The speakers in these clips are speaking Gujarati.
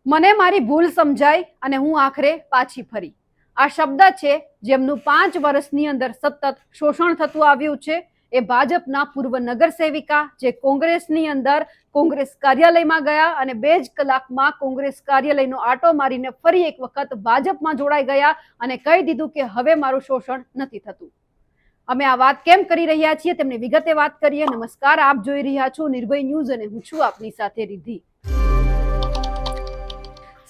મને મારી ભૂલ સમજાઈ અને હું આખરે પાછી ફરી. આ શબ્દ છે જેમનું 5 વર્ષની અંદર સતત શોષણ થતું આવ્યું છે. એ ભાજપના પૂર્વ નગર સેવિકા જે કોંગ્રેસની અંદર કોંગ્રેસ કાર્યાલયમાં ગયા અને 2 જ કલાકમાં કોંગ્રેસ કાર્યાલયનો આટો મારીને ફરી એક વખત ભાજપમાં જોડાઈ ગયા અને કહી દીધું કે હવે મારું શોષણ નથી થતું. અમે આ વાત કેમ કરી રહ્યા છીએ તેમની વિગતે વાત કરીએ. નમસ્કાર, આપ જોઈ રહ્યા છો નિર્ભય ન્યૂઝ અને હું છું આપની સાથે રિદ્ધિ.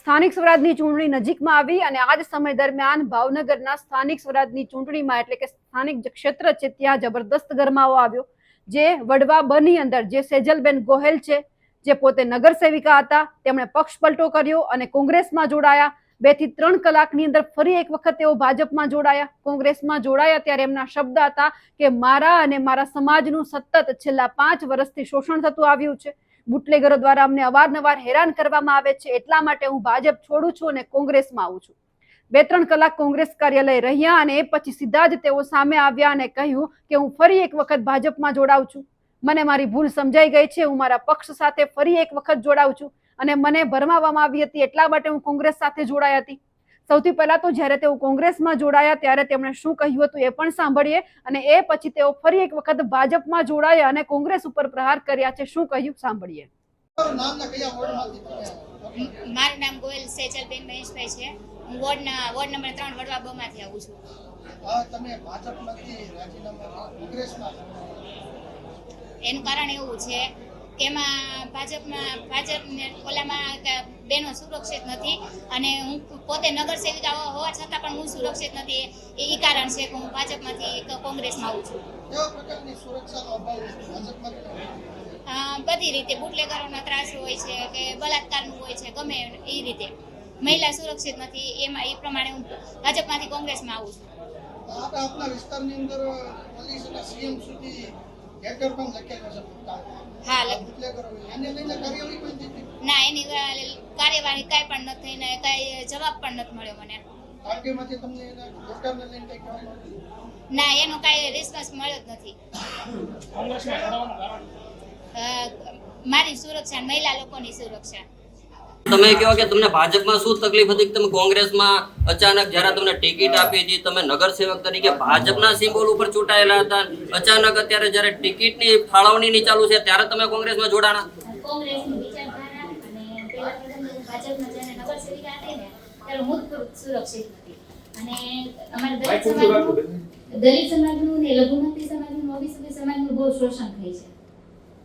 સ્થાનિક સ્વરાજની ચૂંટણી નજીકમાં આવી અને આ જ સમય દરમિયાન ભાવનગરના સ્થાનિક સ્વરાજની ચૂંટણીમાં એટલે કે સ્થાનિક જે ક્ષેત્ર છે ત્યાં જબરદસ્ત ગરમાવો આવ્યો. જે વડવા બની અંદર જે સેજલબેન ગોહેલ છે જે પોતે નગર સેવિકા હતા તેમણે પક્ષ પલટો કર્યો અને કોંગ્રેસમાં જોડાયા. 2 થી 3 કલાકની અંદર ફરી એક વખત તેઓ ભાજપમાં જોડાયા. કોંગ્રેસમાં જોડાયા ત્યારે એમના શબ્દ હતા કે મારા અને મારા સમાજનું સતત છેલ્લા 5 વર્ષથી શોષણ થતું આવ્યું છે. બુટલેગરો દ્વારા અમને અવારનવાર હેરાન કરવામાં આવે છે, એટલા માટે હું ભાજપ છોડું છું અને કોંગ્રેસમાં આવું છું. 2-3 કલાક કોંગ્રેસ કાર્યાલય રહ્યા અને એ પછી સીધા જ તેઓ સામે આવ્યા અને કહ્યું કે હું ફરી એક વખત ભાજપમાં જોડાઉં છું. મને મારી ભૂલ સમજાઈ ગઈ છે, હું મારા પક્ષ સાથે ફરી એક વખત જોડાઉં છું અને મને ભરમાવવામાં આવી હતી એટલા માટે હું કોંગ્રેસ સાથે જોડાઈ હતી. સૌથી પહેલા તો જ્યારે તેઓ કોંગ્રેસમાં જોડાયા ત્યારે તેમણે શું કહ્યું હતું એ પણ સાંભળીએ અને એ પછી તેઓ ફરી એક વખત ભાજપમાં જોડાયા અને કોંગ્રેસ ઉપર પ્રહાર કર્યા છે. શું કહ્યું સાંભળીએ. મારું નામ ગોયલ સેજલબેન મહેશભાઈ છે. હું વોર્ડ નંબર 3 વડવા બમાંથી આવું છું. તમે ભાજપમાંથી રાજીનામા કોંગ્રેસમાં એનું કારણ એવું છે કે એમાં ભાજપને ઓલામાં બેનો સુરક્ષિત નથી અને હું પોતે નગર સેવિકા હોવા છતાં પણ હું સુરક્ષિત નથી. એ કારણ છે કે હું ભાજપમાંથી કોંગ્રેસમાં આવું છું. કેવા પ્રકારની સુરક્ષાનો અભાવ ભાજપમાં? બધી રીતે બુટલેગરોનો ત્રાસ હોય છે કે બલાત્કારનું હોય છે, ગમે એ રીતે મહિલા સુરક્ષિત નથી. એમાં એ પ્રમાણે હું ભાજપમાંથી કોંગ્રેસમાં આવું છું. આપણા વિસ્તારની અંદર પોલીસ અને સીએમ સુધી લેટર પણ લખેલો છે. હા, બુટલેગરો એને લઈને કાર્યવાહી પણ થઈ? ના, એની કાર્યવાહી કાંઈ પણ નથી થઈને કાંઈ જવાબ પણ નથી મળ્યો મને. પાર્ટીમાંથી તમને લેટરને લઈને કંઈ કહેવાય? ના, એનો કાંઈ રિસ્પોન્સ મળ્યો જ નથી. મારી સુરક્ષા, મહિલા લોકોની સુરક્ષા. તમે કહો કે તમને ભાજપમાં શું તકલીફ હતી કે તમે કોંગ્રેસમાં અચાનક જ્યારે તમને ટિકિટ આપી હતી, તમે નગરસેવક તરીકે ભાજપના સિમ્બોલ ઉપર ચૂંટાયેલા હતા, અચાનક અત્યારે જ્યારે ટિકિટની ફાળવણીની ચાલુ છે ત્યારે તમે કોંગ્રેસમાં જોડાણા? કોંગ્રેસની વિચારધારા અને પહેલા ભાજપના જ્યારે નગરસેવિકા હતી ને ત્યારે હું સુરક્ષિત હતી અને અમારા દલિત સમાજનું ને લઘુમતી સમાજનું, ઓબીસી સમાજનું બહુ શોષણ થાય છે.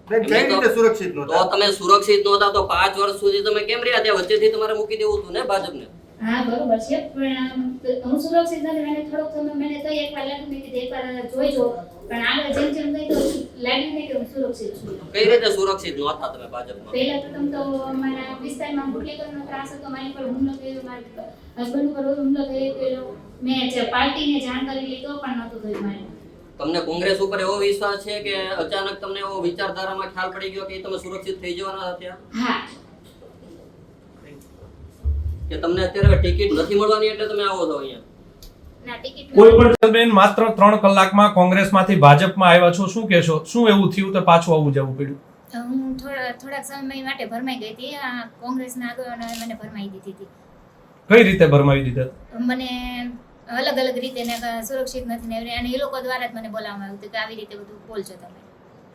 તો તમે સુરક્ષિત નહોતા તો 5 વર્ષ સુધી તમે કેમ રહ્યા? ત્યાં વચ્ચેથી તમારે મૂકી દેવું હતું ને ભાજપને? હા, બરોબર છે, પણ હું સુરક્ષિત નથી. મને થોડોક સમય મને તો એકવાર લાગ્યું મેં કીધું એકવાર જોઈજો, પણ આગળ જેમ જેમ ગઈ તો લાગ્યું નહીં કે હું સુરક્ષિત છું. કઈ રીતે સુરક્ષિત નહોતા તમે ભાજપમાં? પહેલા પ્રથમ તો મારા વિસ્તારમાં બુટલેગરનો ત્રાસ હતો, મારી પર હુમલો થયો, મારા હસબન્ડ ઉપર હુમલો થયો. મેં પાર્ટીને જાણ કરી લીધો પણ નહોતું થયું મારે. તમને કોંગ્રેસ ઉપર એવો વિશ્વાસ છે કે અચાનક તમને એવો વિચારધારામાં ખ્યાલ પડી ગયો કે તમે સુરક્ષિત થઈ જવાના હતા? હા, કે તમને અત્યારે ટિકિટ નથી મળવાની એટલે તમે આવો છો અહીંયા? ના, ટિકિટ કોઈ પણ બેન માત્ર 3 કલાકમાં કોંગ્રેસમાંથી ભાજપમાં આવ્યા છો, શું કહેશો? શું એવું થયું તો પાછું આવું જવું પડ્યું? હું થોડાક સમય માટે ભરમાઈ ગઈ હતી. કોંગ્રેસના આગેવાનોએ મને ભરમાઈ દીધી હતી. કઈ રીતે ભરમાવી દીધા? મને અલગ અલગ રીતે ને સુરક્ષિત નથી ને અને એ લોકો દ્વારા જ મને બોલાવવામાં આવ્યું હતું કે આવી રીતે બધું બોલજો તમે.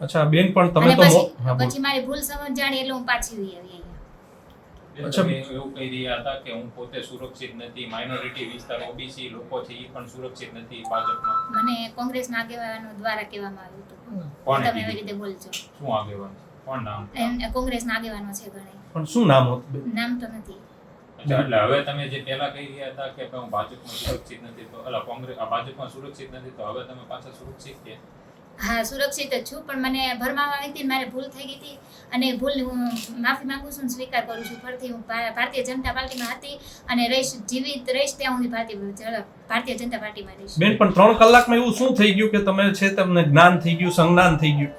અચ્છા બેન, પણ તમે અને તો પછી મારી ભૂલ સમજ જાણી એટલે હું પાછી આવી અહીંયા. અચ્છા, એવું કહી રહ્યા હતા કે હું પોતે સુરક્ષિત નથી, માઇનોરિટી વિસ્તાર ઓબીસી લોકો છે એ પણ સુરક્ષિત નથી ભાજપમાં. મને કોંગ્રેસના આગેવાનો દ્વારા કહેવામાં આવ્યું હતું કોણે તમે એવી રીતે બોલજો. શું આગેવાન? કોણ નામ? કોંગ્રેસના આગેવાનો છે ઘણા. પણ શું નામ હતું બેન? નામ તો નથી. અચ્છા, એટલે હવે તમે જે પહેલા કહી રહ્યા હતા કે હું ભાજપમાં સુરક્ષિત નથી તો ભાજપમાં સુરક્ષિત નથી તો હવે તમે પાછા સુરક્ષિત કે? હા, સુરક્ષિત જ છું, પણ મને ભરમાવામાં આવી હતી, મારે ભૂલ થઈ ગઈ હતી અને ભૂલની હું માફી માંગુ છું, સ્વીકાર કરું છું. ફરીથી હું ભારતીય જનતા પાર્ટીમાં હતી અને જીવિત રહીશ ત્યાં સુધી ભારતીય જનતા પાર્ટીમાં રહીશ. બેન, પણ 3 કલાકમાં એવું શું થઈ ગયું કે તમે છે તમને જ્ઞાન થઈ ગયું, સંજ્ઞાન થઈ ગયું?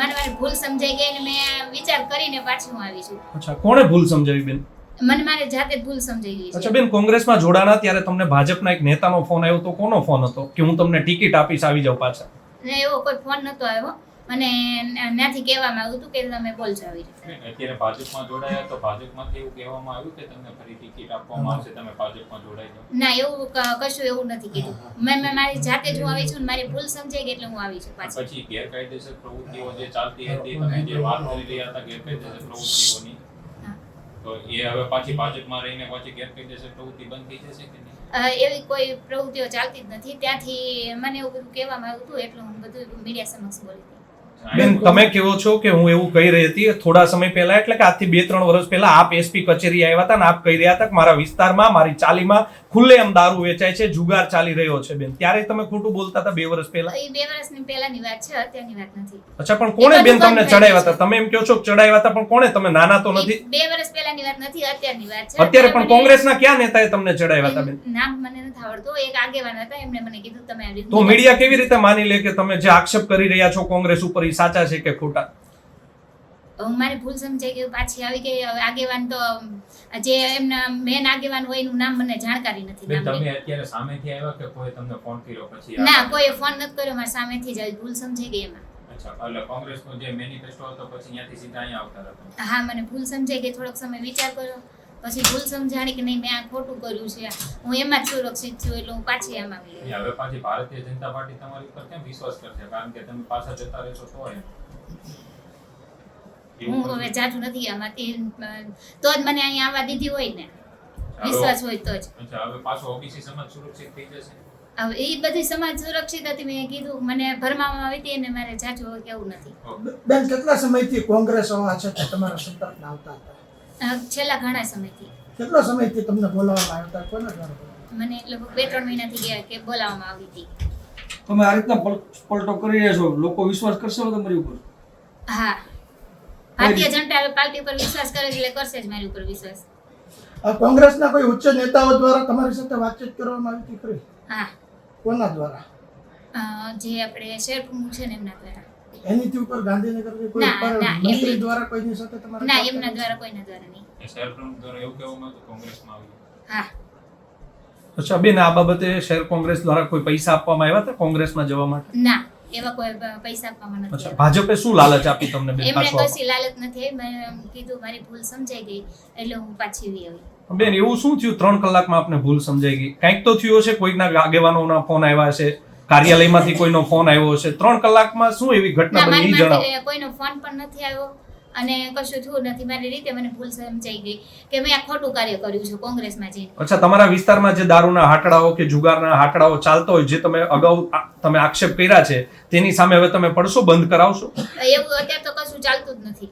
મારી ભૂલ સમજાઈ ગઈ અને મેં વિચાર કરીને પાછી હું આવી છું. અચ્છા, કોણે ભૂલ સમજાવી બેન? મને મારી જાતે જ ભૂલ સમજાઈ ગઈ છે. અચ્છા બેન, કોંગ્રેસમાં જોડાણા ત્યારે તમને ભાજપના એક નેતાનો ફોન આવ્યો તો કોનો ફોન હતો કે હું તમને ટિકિટ આપીશ, આવી જાવ પાછા? ને એવો કોઈ ફોન નતો આવ્યો. મને ત્યાંથી કહેવામાં આવ્યું હતું કે તમે બોલજો આવી રીતે. અત્યારે ભાજપમાં જોડાયા તો ભાજપમાંથી એવું કહેવામાં આવ્યું કે તમને ફરી ટિકિટ આપવામાં આવશે, તમે ભાજપમાં જોડાઈ જાઓ? ના, એવું કશું એવું નથી કીધું. મેં મારી જાતે જ હું આવી છું, મારી ભૂલ સમજાઈ ગઈ એટલે હું આવી છું પાછી. પછી ગેરકાયદેસર પ્રવૃત્તિઓ જે ચાલતી હતી, તમે જે વાત કરી રહ્યા હતા ગેરકાયદેસર પ્રવૃત્તિઓની, તો એ હવે પાછી ભાજપમાં રહીને પાછી ગેરકાયદેસર પ્રવૃત્તિ બંધ થઈ જશે કે નહીં? એવી કોઈ પ્રવૃત્તિઓ ચાલતી જ નથી. ત્યાંથી મને એવું બધું કહેવામાં આવ્યું હતું એટલે હું બધું મીડિયા સમક્ષ બોલી હતી. બેન, તમે કહો છો કે હું એવું કહી રહી હતી થોડા સમય પહેલા, એટલે કે આજથી 2-3 વર્ષ પહેલા આપ એસપી કચેરી આવ્યા હતા ને આપ કહી રહ્યા હતા કે મારા વિસ્તારમાં મારી ચાલીમાં ખુલ્લેઆમ દારૂ વેચાય છે, જુગાર ચાલી રહ્યો છે. બેન, ત્યારે તમે ખોટું બોલતા હતા 2 વર્ષ પહેલા? એ 2 વર્ષની પહેલાની વાત છે, અત્યારની વાત નથી. અચ્છા, પણ કોણે બેન તમને ચડાવ્યા હતા? તમે એમ કહો છો કે ચડાવ્યા હતા, પણ કોણે? તમે નાના તો નથી. 2 વર્ષ પહેલાની વાત નથી, અત્યારની વાત છે. અત્યારે પણ કોંગ્રેસના કયા નેતાએ તમને ચડાવ્યા હતા બેન? નામ મને નથી આવડતું. એક આગેવાન હતા, એમણે મને કીધું તમે આવી તો મીડિયા કેવી રીતે માની લે કે તમે જે આક્ષેપ કરી રહ્યા છો કોંગ્રેસ ઉપર એ સાચા છે કે ખોટા? મારી ભૂલ સમજાઈ ગઈ, પાછી આવી ગઈ. હવે આગેવાન તો જે એમના મેન આગેવાન હોય એનું નામ મને જાણકારી નથી. બેન, નામ તમે અત્યારે સામેથી આવ્યા કે કોઈ તમને ફોન કર્યો પછી? ના, કોઈ ફોન નથી કર્યો, મારી સામેથી જ આવી. ભૂલ સમજાઈ ગઈ એમાં. અચ્છા, એટલે કોંગ્રેસનો જે મેનિફેસ્ટો હતો પછી ત્યાંથી સીધા અહીંયા આવતા હતા? હા, મને ભૂલ સમજાઈ ગઈ. થોડોક સમય વિચાર કર્યો, પછી ભૂલ સમજાણી કે નહીં મેં આ ખોટું કર્યું છે, હું એમાં જ સુરક્ષિત છું, એટલે હું પાછી એમાં આવી ગઈ. હવે પાછી ભારતીય જનતા પાર્ટી તમારી ઉપર કેમ વિશ્વાસ કરશે? કારણ કે તમે પાછા જતા રહેશો તો એમ. હું હવે જાજુ નથી આમાંથી, તો જ મને અહીંયા આવવા દીધી હોય ને, વિશ્વાસ હોય તો જ. અચ્છા, હવે પાછો ઓબીસી સમાજ સુરક્ષિત થઈ જશે? હવે એ બધી સમાજ સુરક્ષિત હતી. મેં કીધું મને ભરમામાં આવી હતી અને મારે જાજુ કેવું નથી. બેન, કેટલા સમયથી કોંગ્રેસ હોવા છતાં તમારા સંપર્કમાં આવતા હતા? છેલ્લા ઘણા સમયથી. કેટલો સમયથી તમને બોલાવવામાં આવતા? કોના દ્વારા બોલાવવામાં? મને લગભગ 2-3 મહિનાથી ગયા કે બોલાવવામાં આવી હતી. તમે આ રીતના પલટો કરી રહ્યા છો, લોકો વિશ્વાસ કરશે તમારી ઉપર? હા, ભારતીય જનતા પાર્ટી ઉપર વિશ્વાસ કરે છે એટલે કરશે જ મારી ઉપર વિશ્વાસ. કોંગ્રેસના કોઈ ઉચ્ચ નેતાઓ દ્વારા તમારી સાથે વાતચીત કરવામાં આવી હતી ખરી? હા, કોના દ્વારા? જે આપણે શહેર પ્રમુખ છે ને એમના દ્વારા. એનીથી ઉપર ગાંધીનગરની કોઈ ના, ઉપર ના, મંત્રી એમની- દ્વારા કોઈની સાથે તમારે ના, વાત એમના કરી? દ્વારા કોઈના દ્વારા નહીં. શહેર પ્રમુખ દ્વારા એવું કહેવામાં આવ્યું કોંગ્રેસમાં આવ્યું? હા, અચ્છા બેન, આ બાબતે શહેર કોંગ્રેસ દ્વારા કોઈ પૈસા આપવામાં આવ્યા હતા કોંગ્રેસમાં જવા માટે? ના, એવા કોઈ પૈસા આપવામાં નથી અચ્છા, આવ્યા. ભાજપે શું લાલચ આપી તમને બેન એમણે પાછું આપવા? કશી લાલચ નથી. મેં કીધું મારી ભૂલ સમજાઈ ગઈ એટલે હું પાછી આવી. બેન, એવું શું થયું 3 કલાકમાં આપને ભૂલ સમજાઈ ગઈ? કંઈક તો થયું હશે, કોઈના આગેવાનોના ફોન આવ્યા હશે, કાર્યાલયમાંથી કોઈનો ફોન આવ્યો હશે. 3 કલાકમાં શું એવી ઘટના ના, બની મારી એ જણાવો. પાસે કોઈનો ફોન પણ નથી આવ્યો અને કશું થયું નથી. મારી રીતે મને ભૂલ સમજાઈ ગઈ કે મેં આ ખોટું કાર્ય કર્યું છે કોંગ્રેસમાં જઈને. અચ્છા, તમારા વિસ્તારમાં જે દારૂના હાટડાઓ કે જુગારના હાટડાઓ ચાલતો હોય, જે તમે અગાઉ તમે આક્ષેપ કર્યા છે, તેની સામે હવે તમે પડશો, બંધ કરાવશો? એવું અત્યારે તો કશું ચાલતું જ નથી.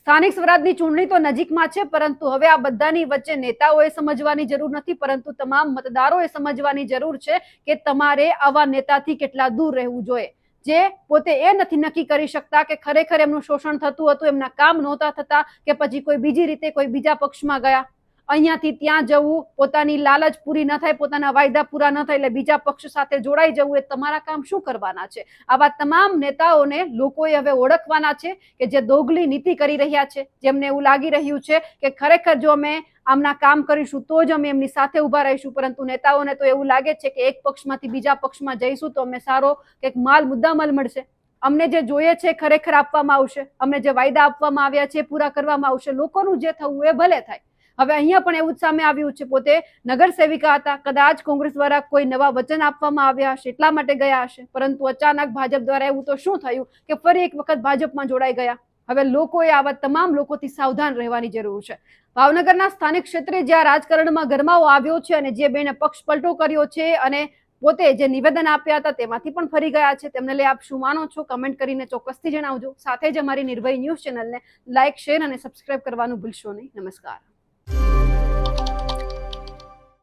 સ્થાનિક સ્વરાજની ચૂંટણી તો નજીકમાં છે, પરંતુ હવે આ બધાની વચ્ચે નેતાઓએ સમજવાની જરૂર નથી, પરંતુ તમામ મતદારોએ સમજવાની જરૂર છે કે તમારે આવા નેતાથી કેટલા દૂર રહેવું જોઈએ, જે પોતે એ નથી નક્કી કરી શકતા કે ખરેખર એમનું શોષણ થતું હતું, એમના કામ નહોતા થતા, કે પછી કોઈ બીજી રીતે કોઈ બીજા પક્ષમાં ગયા, અહીંયાથી ત્યાં જવું, પોતાની લાલચ પૂરી ન થાય, પોતાના વાયદા પૂરા ન થાય એટલે બીજા પક્ષ સાથે જોડાઈ જવું, એ તમારા કામ શું કરવાના છે? આવા તમામ નેતાઓને લોકોએ હવે ઓળખવાના છે કે જે દોગલી નીતિ કરી રહ્યા છે, જેમને એવું લાગી રહ્યું છે કે ખરેખર જો અમે આમના કામ કરીશું તો જ અમે એમની સાથે ઉભા રહીશું, પરંતુ નેતાઓને તો એવું લાગે છે કે એક પક્ષમાંથી બીજા પક્ષમાં જઈશું તો અમને સારો કંઈક મુદ્દામાલ મળશે, અમને જે જોઈએ છે ખરેખર આપવામાં આવશે, અમને જે વાયદા આપવામાં આવ્યા છે પૂરા કરવામાં આવશે, લોકોનું જે થવું એ ભલે થાય. હવે અહીંયા પણ એવું જ સામે આવ્યું છે, પોતે નગર સેવિકા હતા, કદાચ કોંગ્રેસ દ્વારા કોઈ નવા વચન આપવામાં આવ્યા હશે એટલા માટે ગયા હશે, પરંતુ અચાનક ભાજપ દ્વારા એવું તો શું થયું કે ફરી એક વખત ભાજપમાં જોડાઈ ગયા. હવે લોકોએ આવા તમામ લોકોથી સાવધાન રહેવાની જરૂર છે. ભાવનગરના સ્થાનિક ક્ષેત્રે જ્યાં રાજકારણમાં ગરમાવો આવ્યો છે અને જે બેને પક્ષ પલટો કર્યો છે અને પોતે જે નિવેદન આપ્યા હતા તેમાંથી પણ ફરી ગયા છે, તેમને લઈ આપ શું માનો છો? કમેન્ટ કરીને ચોક્કસથી જણાવજો. સાથે જ અમારી નિર્ભય ન્યૂઝ ચેનલને લાઇક, શેર અને સબસ્ક્રાઇબ કરવાનું ભૂલશો નહીં. નમસ્કાર.